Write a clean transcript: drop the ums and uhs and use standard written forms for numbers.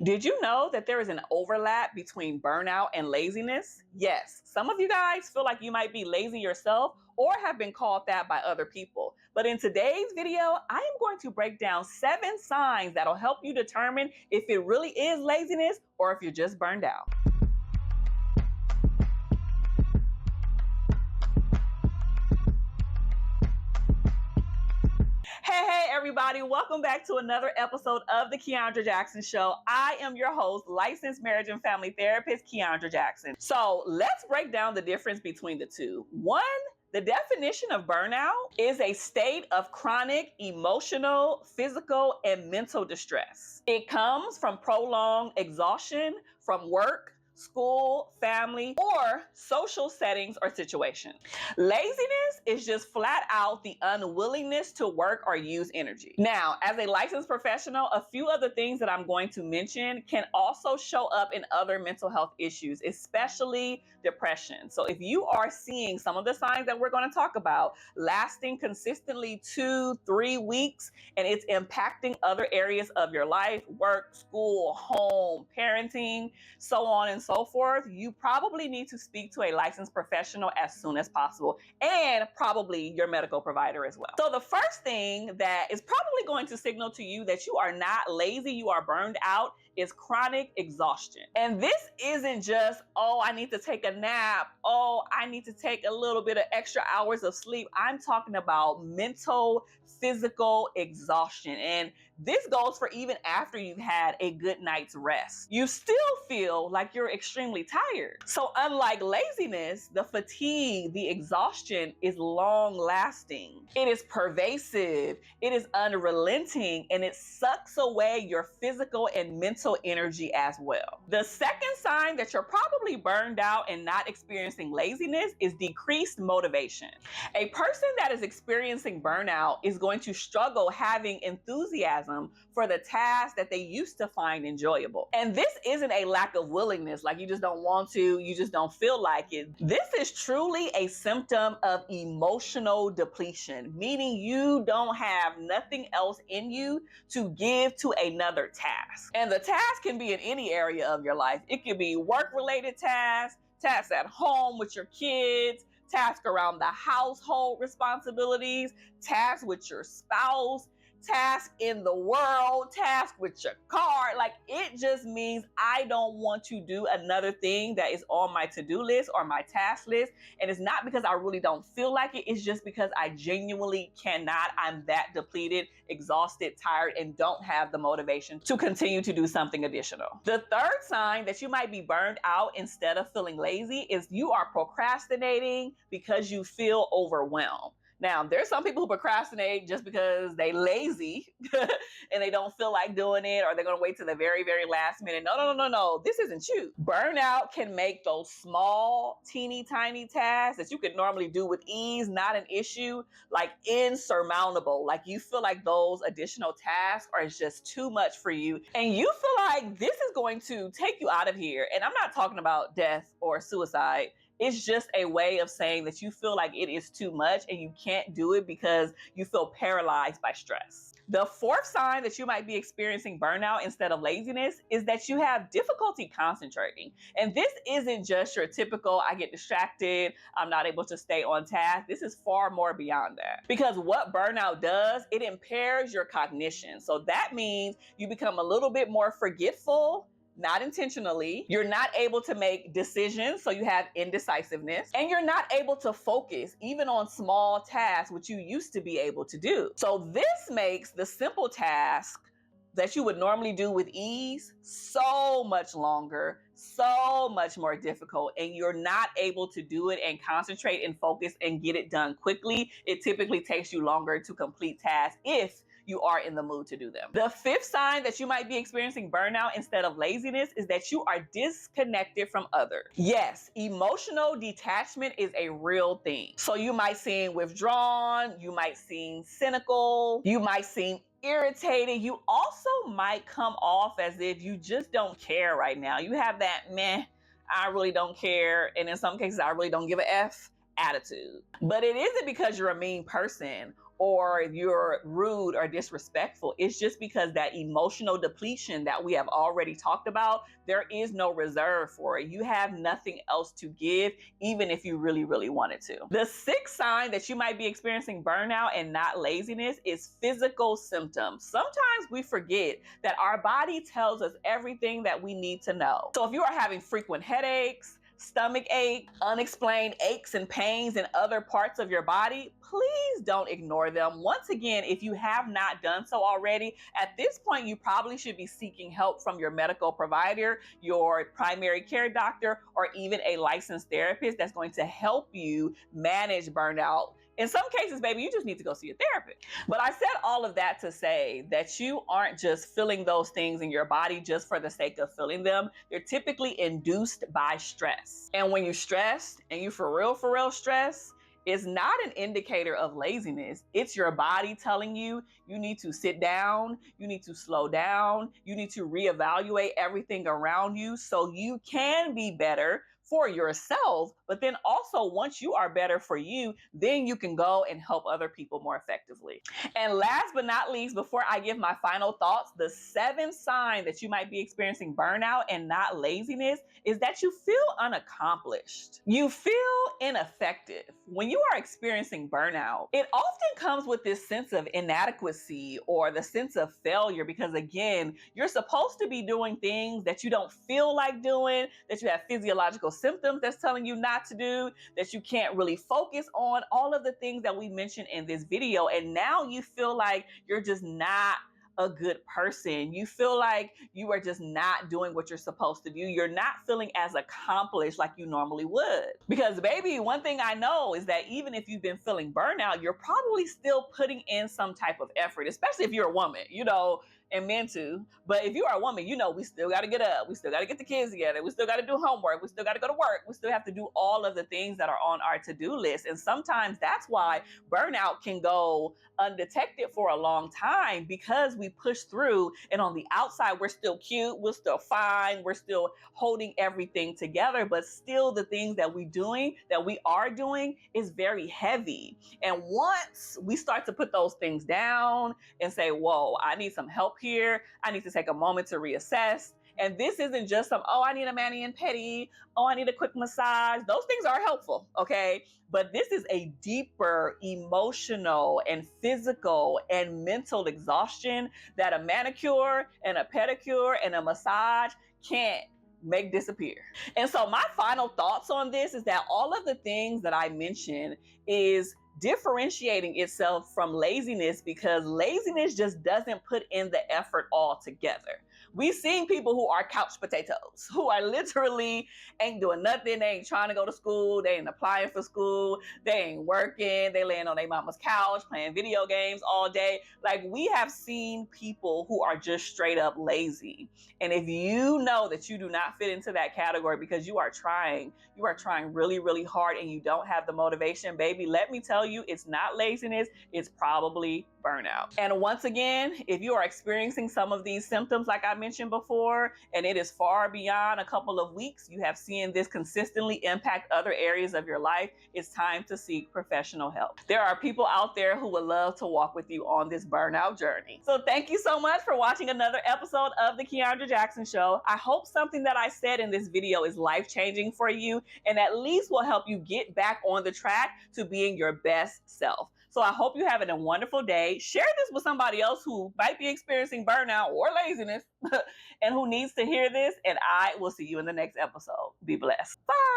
Did you know that there is an overlap between burnout and laziness? Yes, some of you guys feel like you might be lazy yourself or have been called that by other people. But in today's video, I am going to break down 7 signs that'll help you determine if it really is laziness or if you're just burned out. Hey, everybody. Welcome back to another episode of the Kiaundra Jackson Show. I am your host, licensed marriage and family therapist, Kiaundra Jackson. So let's break down the difference between the two. One, the definition of burnout is a state of chronic emotional, physical, and mental distress. It comes from prolonged exhaustion from work, school, family, or social settings or situations. Laziness is just flat out the unwillingness to work or use energy. Now, as a licensed professional, a few other things that I'm going to mention can also show up in other mental health issues, especially depression. So if you are seeing some of the signs that we're going to talk about lasting consistently 2-3 weeks, and it's impacting other areas of your life, work, school, home, parenting, so on and so forth, you probably need to speak to a licensed professional as soon as possible, and probably your medical provider as well. So the first thing that is probably going to signal to you that you are not lazy, you are burned out, is chronic exhaustion. And this isn't just, oh, I need to take a nap, oh, I need to take a little bit of extra hours of sleep. I'm talking about mental, physical exhaustion. And this goes for even after you've had a good night's rest. You still feel like you're extremely tired. So unlike laziness, the fatigue, the exhaustion is long lasting. It is pervasive, it is unrelenting, and it sucks away your physical and mental energy as well. The second sign that you're probably burned out and not experiencing laziness is decreased motivation. A person that is experiencing burnout is going to struggle having enthusiasm for the tasks that they used to find enjoyable. And this isn't a lack of willingness, like you just don't want to, you just don't feel like it. This is truly a symptom of emotional depletion, meaning you don't have nothing else in you to give to another task. And the task can be in any area of your life. It could be work-related tasks, tasks at home with your kids, tasks around the household responsibilities, tasks with your spouse, tasks in the world, tasks with your car. Like, it just means I don't want to do another thing that is on my to-do list or my task list. And it's not because I really don't feel like it. It's just because I genuinely cannot. I'm that depleted, exhausted, tired, and don't have the motivation to continue to do something additional. The third sign that you might be burned out instead of feeling lazy is you are procrastinating because you feel overwhelmed. Now, there's some people who procrastinate just because they lazy and they don't feel like doing it, or they're going to wait to the very, very last minute. No. This isn't you. Burnout can make those small, teeny tiny tasks that you could normally do with ease not an issue, like insurmountable. Like you feel like those additional tasks are just too much for you. And you feel like this is going to take you out of here. And I'm not talking about death or suicide. It's just a way of saying that you feel like it is too much and you can't do it because you feel paralyzed by stress. The fourth sign that you might be experiencing burnout instead of laziness is that you have difficulty concentrating. And this isn't just your typical, I get distracted, I'm not able to stay on task. This is far more beyond that. Because what burnout does, it impairs your cognition. So that means you become a little bit more forgetful, not intentionally. You're not able to make decisions, so you have indecisiveness, and you're not able to focus even on small tasks, which you used to be able to do. So this makes the simple task that you would normally do with ease so much longer, so much more difficult, and you're not able to do it and concentrate and focus and get it done quickly. It typically takes you longer to complete tasks if you are in the mood to do them. The fifth sign that you might be experiencing burnout instead of laziness is that you are disconnected from others. Yes, emotional detachment is a real thing. So you might seem withdrawn, you might seem cynical, you might seem irritated. You also might come off as if you just don't care right now. You have that meh, I really don't care, and in some cases, I really don't give a F attitude. But it isn't because you're a mean person or you're rude or disrespectful. It's just because that emotional depletion that we have already talked about, there is no reserve for it. You have nothing else to give, even if you really, really wanted to. The sixth sign that you might be experiencing burnout and not laziness is physical symptoms. Sometimes we forget that our body tells us everything that we need to know. So if you are having frequent headaches, stomach ache, unexplained aches and pains in other parts of your body, please don't ignore them. Once again, if you have not done so already, at this point, you probably should be seeking help from your medical provider, your primary care doctor, or even a licensed therapist that's going to help you manage burnout. In some cases, baby, you just need to go see a therapist. But I said all of that to say that you aren't just feeling those things in your body just for the sake of feeling them. They're typically induced by stress. And when you're stressed and you for real stressed, it's not an indicator of laziness. It's your body telling you you need to sit down, you need to slow down, you need to reevaluate everything around you so you can be better for yourself. But then also, once you are better for you, then you can go and help other people more effectively. And last but not least, before I give my final thoughts, the seventh sign that you might be experiencing burnout and not laziness is that you feel unaccomplished. You feel ineffective. When you are experiencing burnout, it often comes with this sense of inadequacy or the sense of failure because, again, you're supposed to be doing things that you don't feel like doing, that you have physiological symptoms that's telling you not to do, that you can't really focus on, all of the things that we mentioned in this video. And now you feel like you're just not a good person. You feel like you are just not doing what you're supposed to do. You're not feeling as accomplished like you normally would. Because baby, one thing I know is that even if you've been feeling burnout, you're probably still putting in some type of effort, especially if you're a woman, and men too. But if you are a woman, we still got to get up. We still got to get the kids together. We still got to do homework. We still got to go to work. We still have to do all of the things that are on our to-do list. And sometimes that's why burnout can go undetected for a long time, because we push through and on the outside, we're still cute. We're still fine. We're still holding everything together. But still the things that we are doing is very heavy. And once we start to put those things down and say, whoa, I need some help here. I need to take a moment to reassess. And this isn't just I need a mani and pedi. I need a quick massage. Those things are helpful, okay? But this is a deeper emotional and physical and mental exhaustion that a manicure and a pedicure and a massage can't make disappear. And so my final thoughts on this is that all of the things that I mentioned is differentiating itself from laziness, because laziness just doesn't put in the effort altogether. We've seen people who are couch potatoes, who are literally ain't doing nothing. They ain't trying to go to school. They ain't applying for school. They ain't working. They laying on their mama's couch playing video games all day. Like, we have seen people who are just straight up lazy. And if you know that you do not fit into that category because you are trying really, really hard and you don't have the motivation, baby, let me tell you, it's not laziness. It's probably burnout. And once again, if you are experiencing some of these symptoms, like I mentioned before, and it is far beyond a couple of weeks, you have seen this consistently impact other areas of your life, it's time to seek professional help. There are people out there who would love to walk with you on this burnout journey. So thank you so much for watching another episode of the Kiaundra Jackson Show. I hope something that I said in this video is life-changing for you and at least will help you get back on the track to being your best self. So I hope you have a wonderful day. Share this with somebody else who might be experiencing burnout or laziness and who needs to hear this. And I will see you in the next episode. Be blessed. Bye.